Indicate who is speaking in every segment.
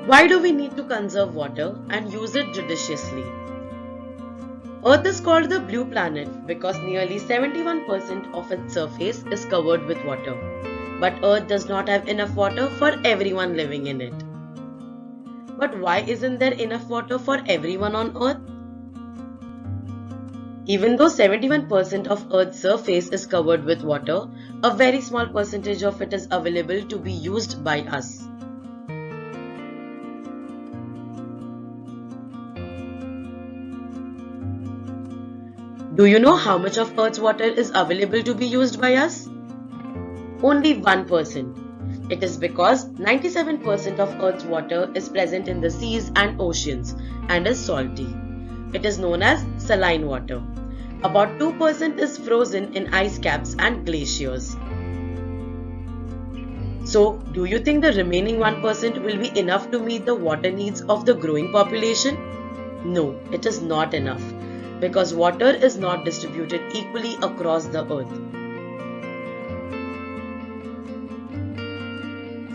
Speaker 1: Why do we need to conserve water and use it judiciously? Earth is called the blue planet because nearly 71% of its surface is covered with water. But Earth does not have enough water for everyone living in it. But why isn't there enough water for everyone on Earth? Even though 71% of Earth's surface is covered with water, a very small percentage of it is available to be used by us. Do you know how much of Earth's water is available to be used by us? Only 1%. It is because 97% of Earth's water is present in the seas and oceans and is salty. It is known as saline water. About 2% is frozen in ice caps and glaciers. So, do you think the remaining 1% will be enough to meet the water needs of the growing population? No, it is not enough because water is not distributed equally across the earth.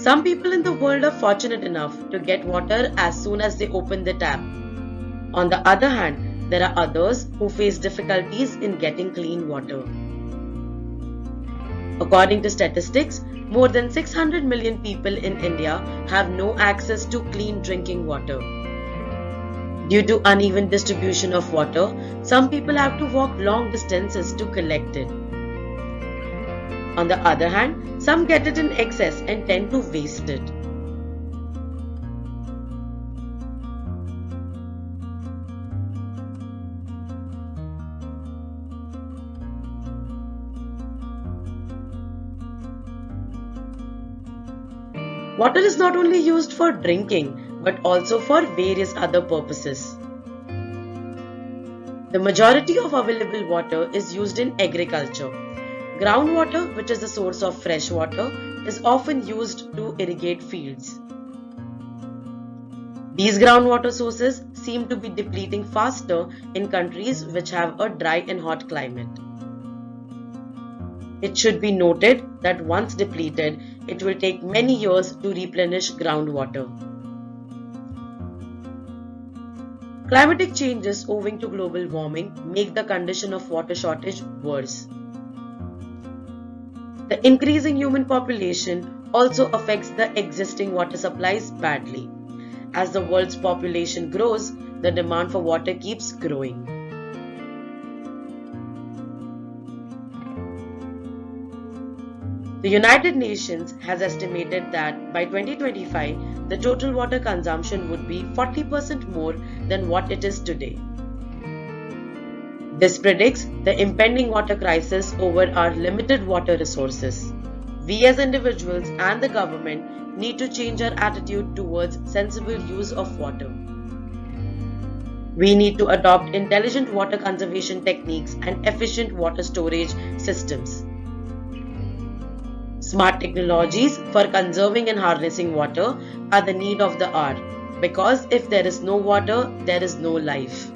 Speaker 1: Some people in the world are fortunate enough to get water as soon as they open the tap. On the other hand, there are others who face difficulties in getting clean water. According to statistics, more than 600 million people in India have no access to clean drinking water. Due to uneven distribution of water, some people have to walk long distances to collect it. On the other hand, some get it in excess and tend to waste it. Water is not only used for drinking but also for various other purposes. The majority of available water is used in agriculture. Groundwater, which is the source of fresh water, is often used to irrigate fields. These groundwater sources seem to be depleting faster in countries which have a dry and hot climate. It should be noted that once depleted, it will take many years to replenish groundwater. Climatic changes owing to global warming make the condition of water shortage worse. The increasing human population also affects the existing water supplies badly. As the world's population grows, the demand for water keeps growing. The United Nations has estimated that by 2025, the total water consumption would be 40% more than what it is today. This predicts the impending water crisis over our limited water resources. We as individuals and the government need to change our attitude towards sensible use of water. We need to adopt intelligent water conservation techniques and efficient water storage systems. Smart technologies for conserving and harnessing water are the need of the hour because if there is no water, there is no life.